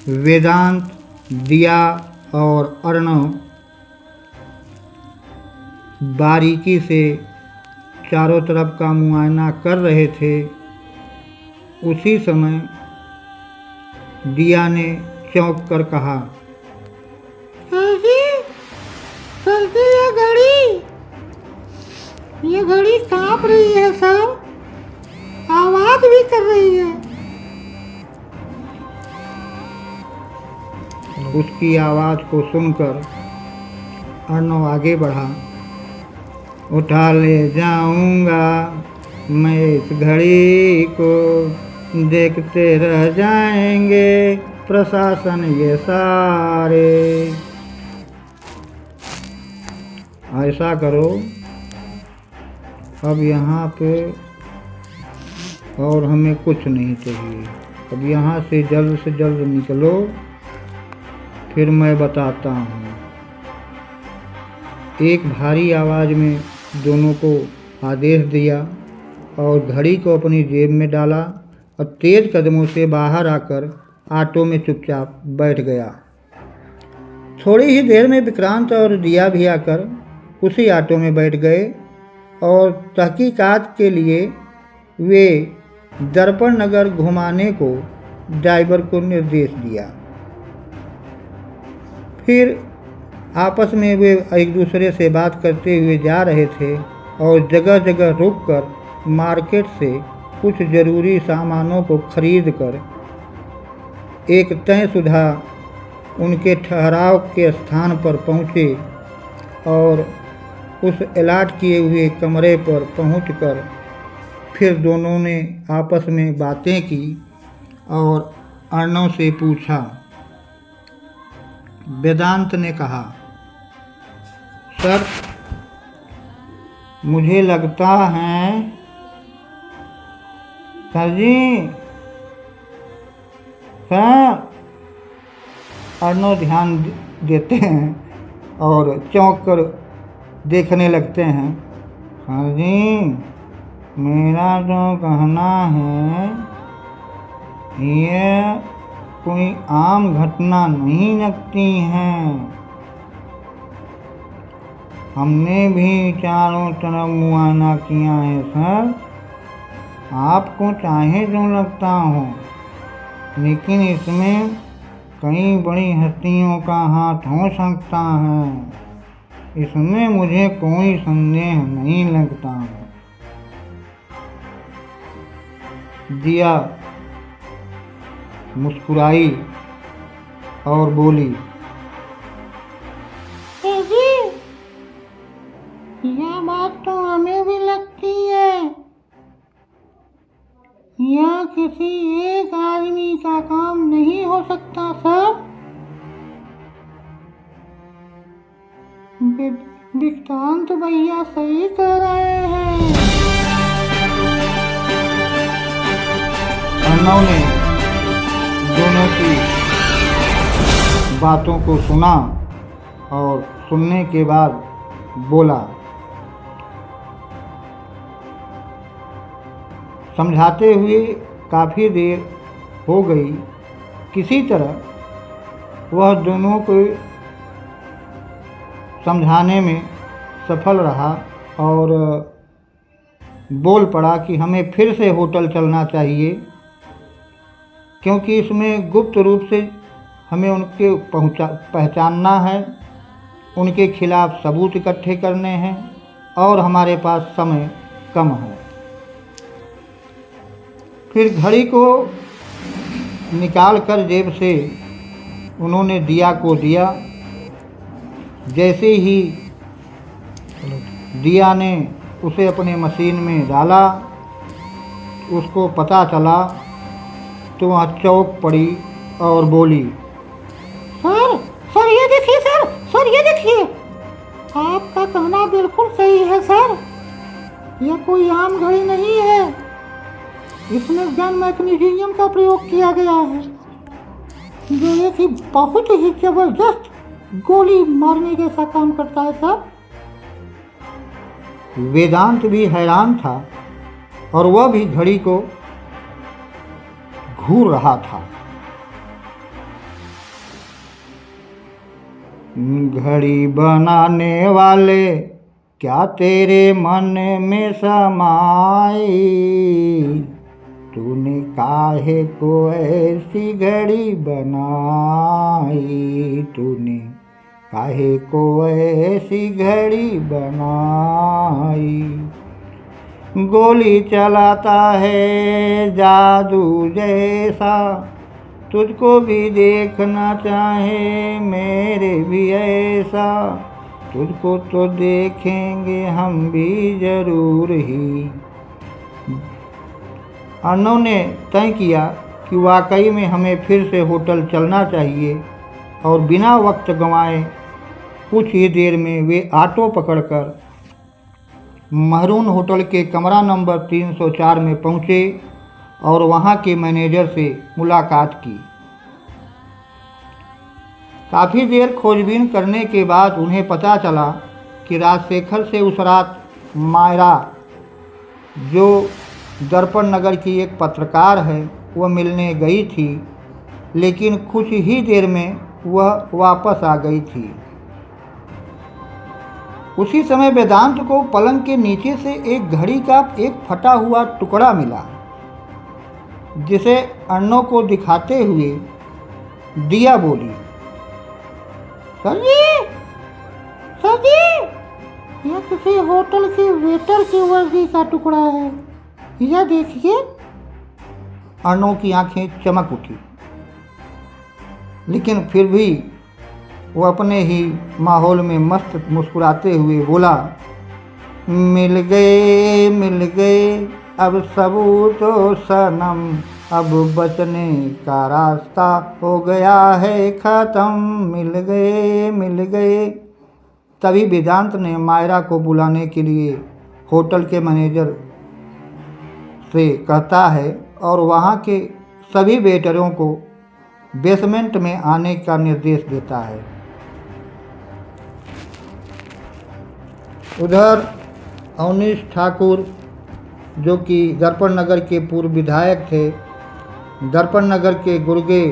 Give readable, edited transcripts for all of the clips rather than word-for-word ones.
वेदांत, दिया और अर्णव बारीकी से चारों तरफ का मुआयना कर रहे थे। उसी समय दिया ने चौंक कर कहा, सर जी ये घड़ी कांप रही है सर, आवाज भी कर रही है। उसकी आवाज़ को सुनकर अर्णव आगे बढ़ा। उठा ले जाऊंगा मैं इस घड़ी को, देखते रह जाएंगे प्रशासन ये सारे। ऐसा करो, अब यहाँ पे और हमें कुछ नहीं चाहिए। अब यहाँ से जल्द निकलो, फिर मैं बताता हूँ। एक भारी आवाज़ में दोनों को आदेश दिया और घड़ी को अपनी जेब में डाला और तेज़ कदमों से बाहर आकर ऑटो में चुपचाप बैठ गया। थोड़ी ही देर में विक्रांत और दिया भी आकर उसी ऑटो में बैठ गए और तहकीकात के लिए वे दर्पण नगर घुमाने को ड्राइवर को निर्देश दिया। फिर आपस में वे एक दूसरे से बात करते हुए जा रहे थे और जगह जगह रुककर मार्केट से कुछ ज़रूरी सामानों को खरीद कर एक तयशुदा उनके ठहराव के स्थान पर पहुँचे और उस अलॉट किए हुए कमरे पर पहुंचकर फिर दोनों ने आपस में बातें की और अर्णव से पूछा। वेदांत ने कहा, सर मुझे लगता है सर जी सर। अर्णव ध्यान देते हैं और चौंक कर देखने लगते हैं। सर जी मेरा जो कहना है ये कोई आम घटना नहीं लगती है। हमने भी चारों तरफ मुआयना किया है सर, आपको चाहे जो लगता हो, लेकिन इसमें कई बड़ी हस्तियों का हाथ हो सकता है। इसमें मुझे कोई संदेह नहीं लगता। दिया मुस्कुराई और बोली, जी यह बात तो हमें भी लगती है। यह किसी एक आदमी का काम नहीं हो सकता सर। विक्रांत भैया सही कह रहे हैं। अर्णव ने दोनों की बातों को सुना और सुनने के बाद बोला, समझाते हुए काफ़ी देर हो गई। किसी तरह वह दोनों को समझाने में सफल रहा और बोल पड़ा कि हमें फिर से होटल चलना चाहिए, क्योंकि इसमें गुप्त रूप से हमें उनके पहचानना है, उनके खिलाफ सबूत इकट्ठे करने हैं और हमारे पास समय कम है। फिर घड़ी को निकाल कर जेब से उन्होंने दिया को दिया। जैसे ही दिया ने उसे अपने मशीन में डाला, उसको पता चला तो वह चौंक पड़ी और बोली, सर ये देखिए सर ये देखिए, आपका कहना बिल्कुल सही है सर। यह कोई आम घड़ी नहीं है, इसमें गन मैग्नीशियम का प्रयोग किया गया है, जो एक ही बहुत ही जबरदस्त गोली मारने जैसा काम करता है सर। वेदांत भी हैरान था और वह भी घड़ी को घूर रहा था। घड़ी बनाने वाले क्या तेरे मन में समाई, तूने काहे को ऐसी घड़ी बनाई, तूने काहे को ऐसी घड़ी बनाई। गोली चलाता है जादू जैसा, तुझको भी देखना चाहे मेरे भी ऐसा, तुझको तो देखेंगे हम भी जरूर ही। अर्णव ने तय किया कि वाकई में हमें फिर से होटल चलना चाहिए और बिना वक्त गंवाए कुछ ही देर में वे ऑटो पकड़कर महरून होटल के कमरा नंबर 304 में पहुँचे और वहाँ के मैनेजर से मुलाकात की। काफ़ी देर खोजबीन करने के बाद उन्हें पता चला कि राजशेखर से उस रात मायरा, जो दर्पण नगर की एक पत्रकार है, वह मिलने गई थी, लेकिन कुछ ही देर में वह वापस आ गई थी। उसी समय वेदांत को पलंग के नीचे से एक घड़ी का एक फटा हुआ टुकड़ा मिला, जिसे अर्णव को दिखाते हुए दिया बोली, सर जी, यह किसी होटल के वेटर की वर्दी का टुकड़ा है, यह देखिए। अर्णव की आंखें चमक उठी, लेकिन फिर भी वो अपने ही माहौल में मस्त मुस्कुराते हुए बोला, मिल गए अब सबूत सनम, अब बचने का रास्ता हो गया है ख़त्म, मिल गए। तभी वेदांत ने मायरा को बुलाने के लिए होटल के मैनेजर से कहता है और वहाँ के सभी वेटरों को बेसमेंट में आने का निर्देश देता है। उधर अवनीश ठाकुर, जो कि दर्पण नगर के पूर्व विधायक थे, दर्पण नगर के गुर्गे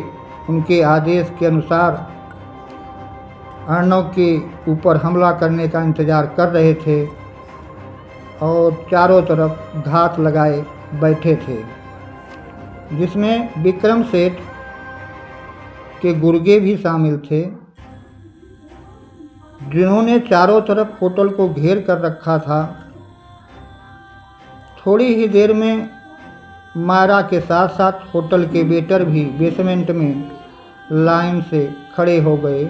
उनके आदेश के अनुसार अर्णव के ऊपर हमला करने का इंतज़ार कर रहे थे और चारों तरफ घात लगाए बैठे थे, जिसमें विक्रम सेठ के गुर्गे भी शामिल थे, जिन्होंने चारों तरफ होटल को घेर कर रखा था। थोड़ी ही देर में मायरा के साथ साथ होटल के वेटर भी बेसमेंट में लाइन से खड़े हो गए।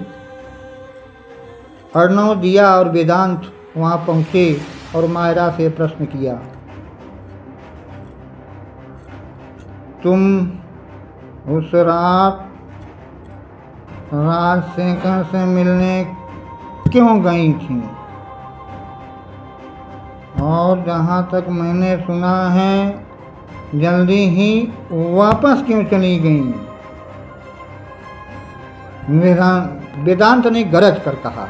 अर्णव, दिया और वेदांत वहाँ पहुँचे और मायरा से प्रश्न किया, तुम उस रात राजशेखर से मिलने क्यों गई थी? और जहाँ तक मैंने सुना है, जल्दी ही वापस क्यों चली गई? वेदांत ने गरज कर कहा।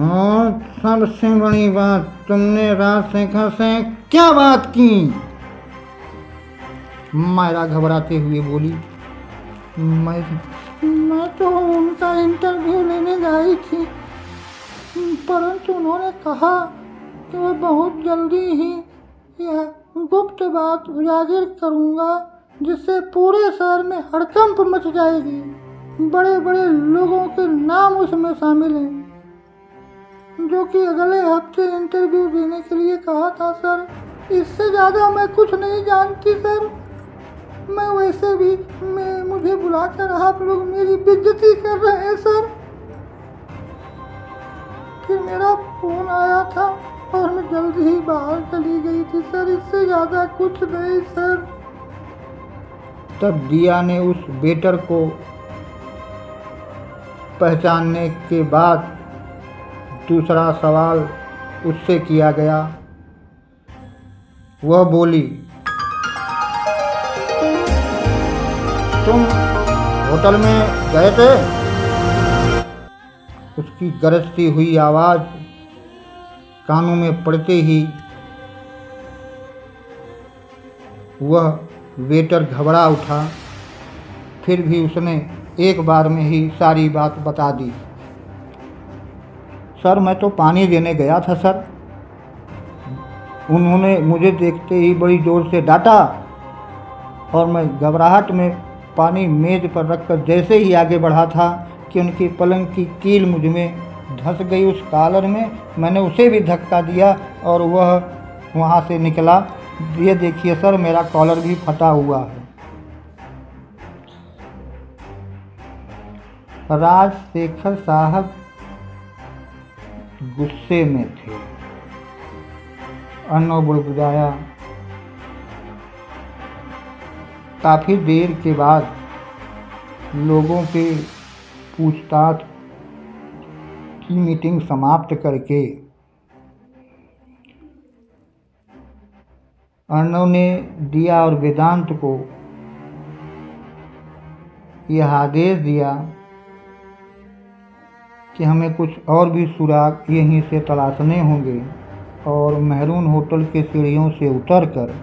और सबसे बड़ी बात, तुमने राजशेखर से क्या बात की? मायरा घबराते हुए बोली, मैं तो उनका इंटरव्यू लेने गई थी, परंतु उन्होंने कहा कि मैं बहुत जल्दी ही यह गुप्त बात उजागर करूंगा, जिससे पूरे शहर में हड़कंप मच जाएगी। बड़े बड़े लोगों के नाम उसमें शामिल हैं, जो कि अगले हफ्ते इंटरव्यू देने के लिए कहा था सर। इससे ज़्यादा मैं कुछ नहीं जानती सर। मैं वैसे भी मुझे बुलाकर आप लोग मेरी बेइज्जती कर रहे हैं सर। फिर मेरा फ़ोन आया था और मैं जल्दी ही बाहर चली गई थी सर, इससे ज़्यादा कुछ नहीं सर। तब दिया ने उस वेटर को पहचानने के बाद दूसरा सवाल उससे किया गया। वह बोली, तुम होटल में गए थे? उसकी गरजती हुई आवाज़ कानों में पड़ते ही वह वेटर घबरा उठा फिर भी उसने एक बार में ही सारी बात बता दी। सर मैं तो पानी देने गया था सर, उन्होंने मुझे देखते ही बड़ी ज़ोर से डांटा और मैं घबराहट में पानी मेज़ पर रखकर जैसे ही आगे बढ़ा था कि उनकी पलंग की कील मुझ में धंस गई उस कॉलर में। मैंने उसे भी धक्का दिया और वह वहाँ से निकला। ये देखिए सर, मेरा कॉलर भी फटा हुआ है। राजशेखर साहब गुस्से में थे। अर्नव बुड़बुड़ाया। काफ़ी देर के बाद लोगों के पूछताछ की मीटिंग समाप्त करके अर्नव ने दिया और वेदांत को यह आदेश दिया कि हमें कुछ और भी सुराग यहीं से तलाशने होंगे और मेहरून होटल के सीढ़ियों से उतरकर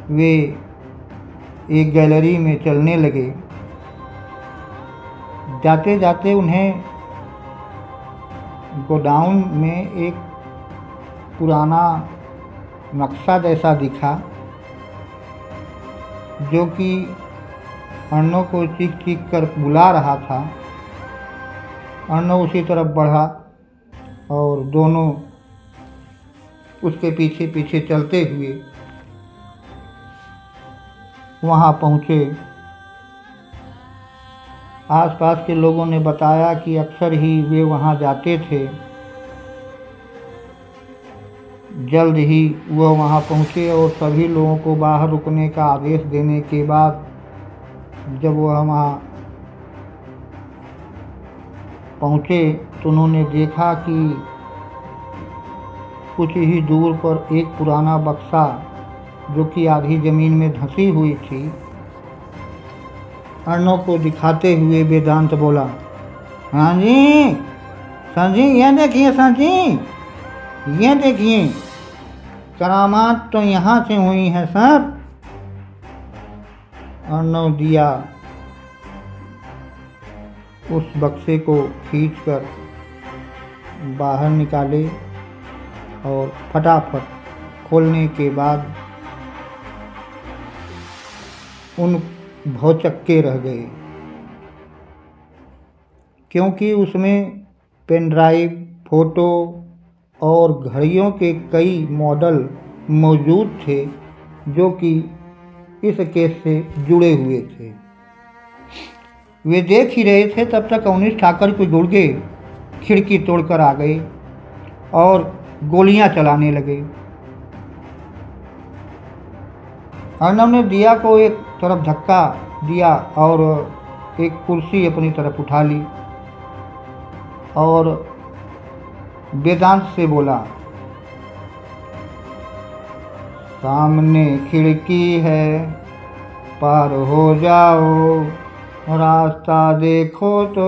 वे एक गैलरी में चलने लगे। जाते जाते उन्हें गोडाउन में एक पुराना नक्शा जैसा दिखा जो कि अर्नव को चीख चीख कर बुला रहा था। अर्नव उसी तरफ बढ़ा और दोनों उसके पीछे पीछे चलते हुए वहाँ पहुँचे। आसपास के लोगों ने बताया कि अक्सर ही वे वहाँ जाते थे। जल्द ही वह वहाँ पहुँचे और सभी लोगों को बाहर रुकने का आदेश देने के बाद जब वह वहाँ पहुँचे तो उन्होंने देखा कि कुछ ही दूर पर एक पुराना बक्सा जो कि आधी ज़मीन में धंसी हुई थी, अर्नव को दिखाते हुए वेदांत बोला, हाँ जी सर जी, ये देखिए सर जी, ये देखिए करामात तो यहाँ से हुई है सर। अर्नव दिया उस बक्से को खींचकर बाहर निकाले और फटाफट खोलने के बाद उन भौचक्के रह गए, क्योंकि उसमें पेन ड्राइव, फ़ोटो और घड़ियों के कई मॉडल मौजूद थे जो कि इस केस से जुड़े हुए थे। वे देख ही रहे थे तब तक अवनीश ठाकर को जुड़ गए, खिड़की तोड़कर आ गए और गोलियां चलाने लगे। अर्नव ने दिया को एक तरफ धक्का दिया और एक कुर्सी अपनी तरफ उठा ली और वेदांत से बोला, सामने खिड़की है, पार हो जाओ, रास्ता देखो तो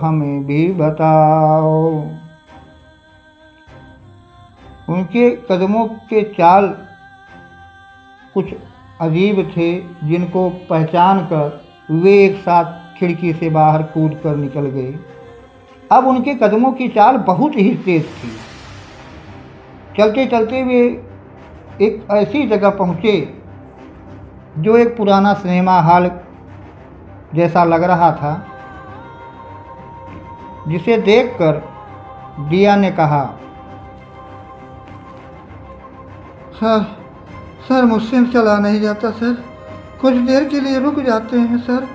हमें भी बताओ। उनके कदमों के चाल कुछ अजीब थे जिनको पहचान कर वे एक साथ खिड़की से बाहर कूद कर निकल गए। अब उनके कदमों की चाल बहुत ही तेज थी। चलते चलते वे एक ऐसी जगह पहुँचे जो एक पुराना सिनेमा हॉल जैसा लग रहा था, जिसे देखकर दिया ने कहा, सर मुझसे चला नहीं जाता सर, कुछ देर के लिए रुक जाते हैं सर।